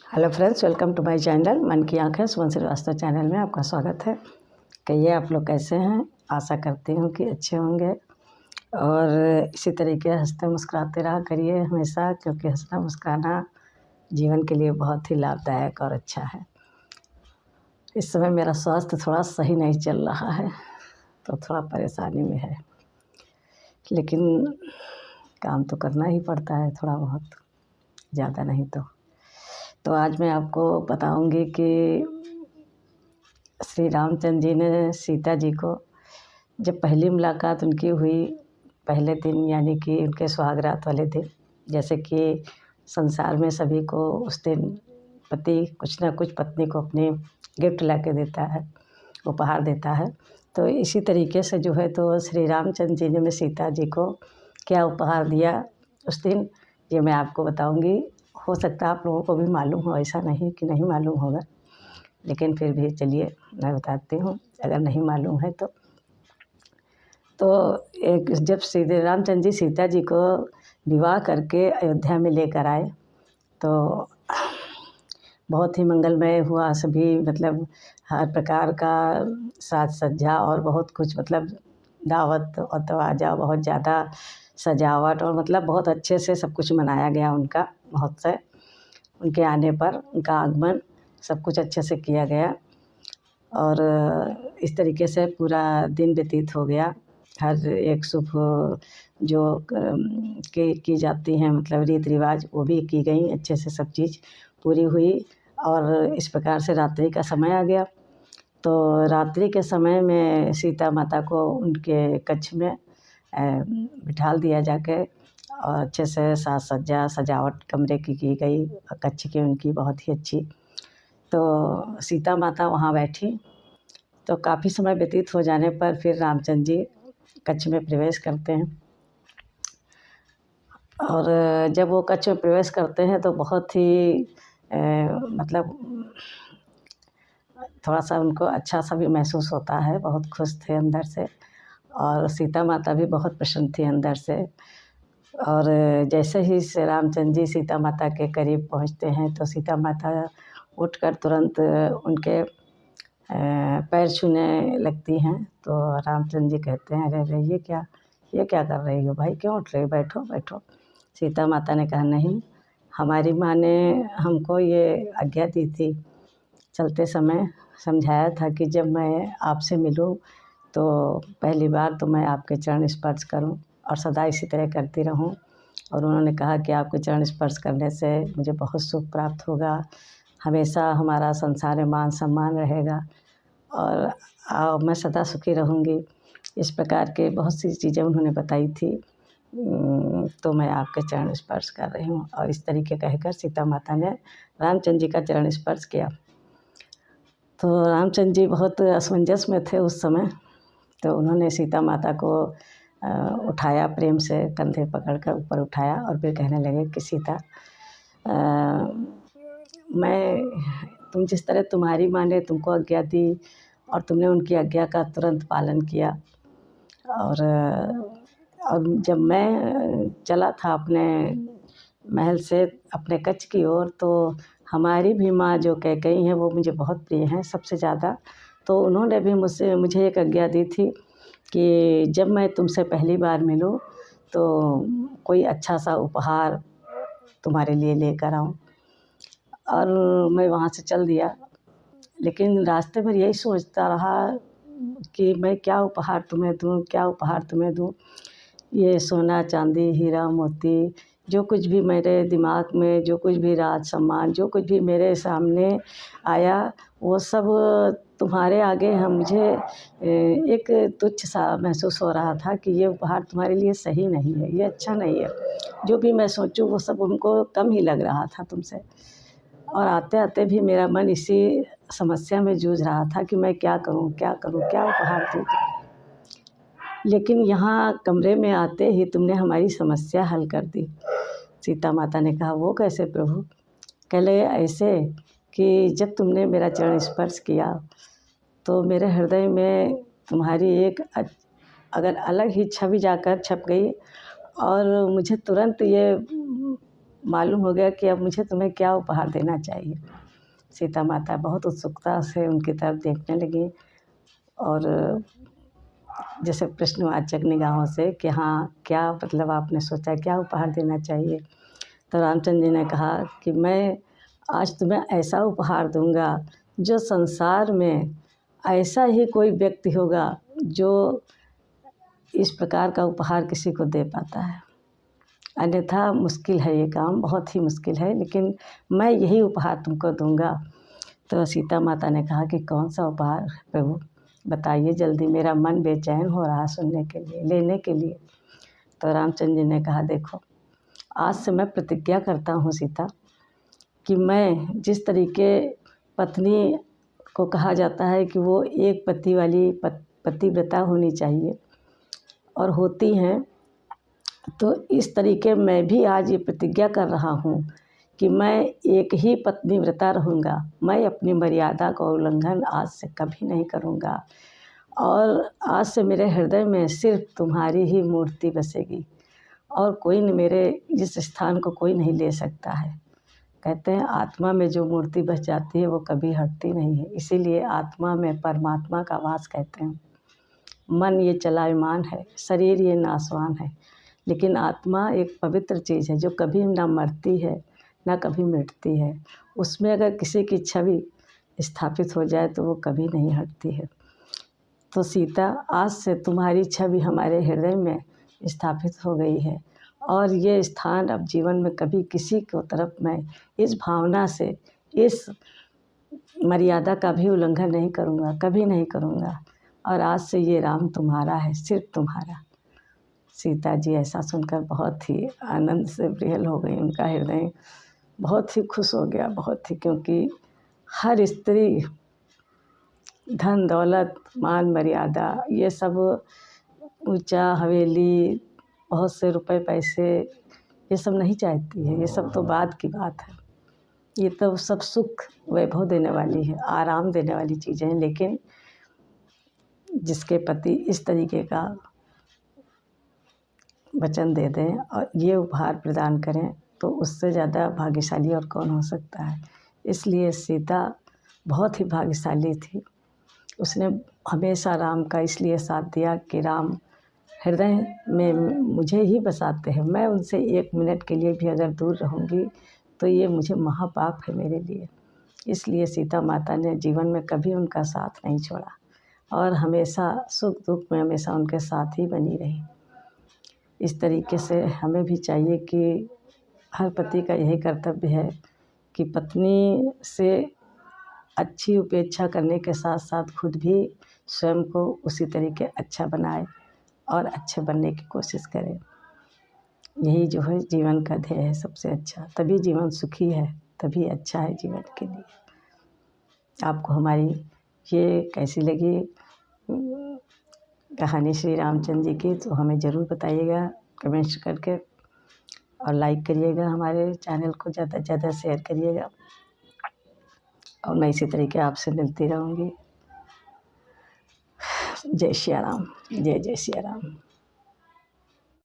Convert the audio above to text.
Hello friends, welcome to my channel मन की आँखें। सुमन श्रीवास्तव चैनल में आपका स्वागत है। कहिए आप लोग कैसे हैं। आशा करती हूँ कि अच्छे होंगे और इसी तरीके हंसते मुस्कुराते रहा करिए हमेशा, क्योंकि हंसना मुस्कुराना जीवन के लिए बहुत ही लाभदायक और अच्छा है। इस समय मेरा स्वास्थ्य थोड़ा सही नहीं चल रहा है, तो थोड़ा परेशानी में है, लेकिन काम तो करना ही पड़ता है थोड़ा बहुत, ज़्यादा नहीं तो आज मैं आपको बताऊंगी कि श्री रामचंद्र जी ने सीता जी को जब पहली मुलाकात उनकी हुई, पहले दिन यानी कि उनके सुहागरात वाले दिन, जैसे कि संसार में सभी को उस दिन पति कुछ ना कुछ पत्नी को अपनी गिफ्ट ला के देता है, उपहार देता है। तो इसी तरीके से जो है तो श्री रामचंद्र जी ने सीता जी को क्या उपहार दिया उस दिन, ये मैं आपको बताऊंगी। हो सकता है आप लोगों को भी मालूम हो, ऐसा नहीं कि नहीं मालूम होगा, लेकिन फिर भी चलिए मैं बताती हूँ अगर नहीं मालूम है तो एक जब श्री रामचंद्र जी सीता जी को विवाह करके अयोध्या में लेकर आए तो बहुत ही मंगलमय हुआ। सभी मतलब हर प्रकार का साज सज्जा और बहुत कुछ, मतलब दावत और तवाज़ा, बहुत ज़्यादा सजावट और मतलब बहुत अच्छे से सब कुछ मनाया गया उनका महोत्सव। उनके आने पर उनका आगमन सब कुछ अच्छे से किया गया और इस तरीके से पूरा दिन व्यतीत हो गया। हर एक शुभ जो की जाती हैं, मतलब रीति रिवाज, वो भी की गई अच्छे से, सब चीज़ पूरी हुई। और इस प्रकार से रात्रि का समय आ गया। तो रात्रि के समय में सीता माता को उनके कक्ष में बिठाल दिया जाके और अच्छे से साज सज्जा सजावट कमरे की गई, कच्छ की उनकी बहुत ही अच्छी। तो सीता माता वहाँ बैठी तो काफ़ी समय व्यतीत हो जाने पर फिर रामचंद्र जी कच्छ में प्रवेश करते हैं। और जब वो कच्छ में प्रवेश करते हैं तो बहुत ही मतलब थोड़ा सा उनको अच्छा सा भी महसूस होता है, बहुत खुश थे अंदर से। और सीता माता भी बहुत प्रसन्न थी अंदर से। और जैसे ही श्री रामचंद्र जी सीता माता के करीब पहुंचते हैं तो सीता माता उठकर तुरंत उनके पैर छूने लगती हैं। तो रामचंद्र जी कहते हैं, अरे अरे ये क्या कर रही हो भाई, क्यों उठ रही हो, बैठो बैठो। सीता माता ने कहा, नहीं, हमारी माँ ने हमको ये आज्ञा दी थी, चलते समय समझाया था कि जब मैं आपसे मिलूं तो पहली बार तो मैं आपके चरण स्पर्श करूं और सदा इसी तरह करती रहूं। और उन्होंने कहा कि आपके चरण स्पर्श करने से मुझे बहुत सुख प्राप्त होगा, हमेशा हमारा संसार में मान सम्मान रहेगा और मैं सदा सुखी रहूँगी। इस प्रकार के बहुत सी चीज़ें उन्होंने बताई थी। तो मैं आपके चरण स्पर्श कर रही हूँ। और इस तरीके कहकर सीता माता ने रामचंद्र जी का चरण स्पर्श किया। तो रामचंद्र जी बहुत असमंजस में थे उस समय। तो उन्होंने सीता माता को उठाया, प्रेम से कंधे पकड़कर ऊपर उठाया और फिर कहने लगे कि सीता, मैं तुम जिस तरह तुम्हारी माँ ने तुमको आज्ञा दी और तुमने उनकी आज्ञा का तुरंत पालन किया। और जब मैं चला था अपने महल से अपने कच्छ की ओर, तो हमारी भी माँ जो कैकेयी हैं वो मुझे बहुत प्रिय हैं सबसे ज़्यादा। तो उन्होंने भी मुझे एक आज्ञा दी थी कि जब मैं तुमसे पहली बार मिलूं तो कोई अच्छा सा उपहार तुम्हारे लिए लेकर आऊं। और मैं वहाँ से चल दिया, लेकिन रास्ते भर यही सोचता रहा कि मैं क्या उपहार तुम्हें दूँ, क्या उपहार तुम्हें दूँ। ये सोना चांदी हीरा मोती जो कुछ भी मेरे दिमाग में, जो कुछ भी राज सम्मान, जो कुछ भी मेरे सामने आया, वो सब तुम्हारे आगे मुझे एक तुच्छ सा महसूस हो रहा था कि ये उपहार तुम्हारे लिए सही नहीं है, ये अच्छा नहीं है। जो भी मैं सोचूं वो सब उनको कम ही लग रहा था तुमसे। और आते आते भी मेरा मन इसी समस्या में जूझ रहा था कि मैं क्या करूं, क्या करूं, क्या उपहार दूं। लेकिन यहाँ कमरे में आते ही तुमने हमारी समस्या हल कर दी। सीता माता ने कहा, वो कैसे प्रभु? कह लगे, ऐसे कि जब तुमने मेरा चरण स्पर्श किया तो मेरे हृदय में तुम्हारी एक अगर अलग ही छवि जाकर छप गई और मुझे तुरंत ये मालूम हो गया कि अब मुझे तुम्हें क्या उपहार देना चाहिए। सीता माता बहुत उत्सुकता से उनकी तरफ देखने लगी और जैसे प्रश्नवाचक निगाहों से कि हाँ, क्या मतलब आपने सोचा क्या उपहार देना चाहिए। तो रामचंद्र जी ने कहा कि मैं आज तुम्हें ऐसा उपहार दूंगा जो संसार में ऐसा ही कोई व्यक्ति होगा जो इस प्रकार का उपहार किसी को दे पाता है। अन्यथा मुश्किल है ये काम, बहुत ही मुश्किल है, लेकिन मैं यही उपहार तुमको दूंगा। तो सीता माता ने कहा कि कौन सा उपहार प्रभु, बताइए जल्दी, मेरा मन बेचैन हो रहा सुनने के लिए, लेने के लिए। तो रामचंद्र जी ने कहा, देखो आज से मैं प्रतिज्ञा करता हूँ सीता कि मैं जिस तरीके पत्नी को कहा जाता है कि वो एक पति वाली पतिव्रता होनी चाहिए और होती हैं, तो इस तरीके मैं भी आज ये प्रतिज्ञा कर रहा हूँ कि मैं एक ही पत्नीव्रता रहूँगा। मैं अपनी मर्यादा का उल्लंघन आज से कभी नहीं करूँगा और आज से मेरे हृदय में सिर्फ तुम्हारी ही मूर्ति बसेगी और कोई न मेरे इस स्थान को कोई नहीं ले सकता है। कहते हैं आत्मा में जो मूर्ति बस जाती है वो कभी हटती नहीं है, इसीलिए आत्मा में परमात्मा का वास कहते हैं। मन ये चलायमान है, शरीर ये नाशवान है, लेकिन आत्मा एक पवित्र चीज़ है जो कभी ना मरती है ना कभी मिटती है। उसमें अगर किसी की छवि स्थापित हो जाए तो वो कभी नहीं हटती है। तो सीता, आज से तुम्हारी छवि हमारे हृदय में स्थापित हो गई है और ये स्थान अब जीवन में कभी किसी को तरफ मैं इस भावना से, इस मर्यादा का भी उल्लंघन नहीं करूँगा, कभी नहीं करूँगा। और आज से ये राम तुम्हारा है, सिर्फ तुम्हारा। सीता जी ऐसा सुनकर बहुत ही आनंद से विह्वल हो गई, उनका हृदय बहुत ही खुश हो गया, बहुत ही, क्योंकि हर स्त्री धन दौलत मान मर्यादा ये सब ऊंचा हवेली बहुत से रुपए पैसे ये सब नहीं चाहती है, ये सब तो बाद की बात है। ये तो सब सुख वैभव देने वाली है, आराम देने वाली चीज़ें हैं, लेकिन जिसके पति इस तरीके का वचन दे दें और ये उपहार प्रदान करें तो उससे ज़्यादा भाग्यशाली और कौन हो सकता है। इसलिए सीता बहुत ही भाग्यशाली थी। उसने हमेशा राम का इसलिए साथ दिया कि राम हृदय में मुझे ही बसाते हैं, मैं उनसे एक मिनट के लिए भी अगर दूर रहूँगी तो ये मुझे महापाप है मेरे लिए। इसलिए सीता माता ने जीवन में कभी उनका साथ नहीं छोड़ा और हमेशा सुख दुख में हमेशा उनके साथ ही बनी रही। इस तरीके से हमें भी चाहिए कि हर पति का यही कर्तव्य है कि पत्नी से अच्छी उपेक्षा करने के साथ साथ खुद भी स्वयं को उसी तरीके अच्छा बनाए और अच्छे बनने की कोशिश करे। यही जो है जीवन का ध्येय है सबसे अच्छा, तभी जीवन सुखी है, तभी अच्छा है जीवन के लिए। आपको हमारी ये कैसी लगी कहानी श्री रामचंद्र जी की, तो हमें ज़रूर बताइएगा कमेंट्स करके और लाइक करिएगा, हमारे चैनल को ज़्यादा से ज़्यादा शेयर करिएगा और मैं इसी तरीके आपसे मिलती रहूँगी। जय श्री राम, जय जय श्री राम।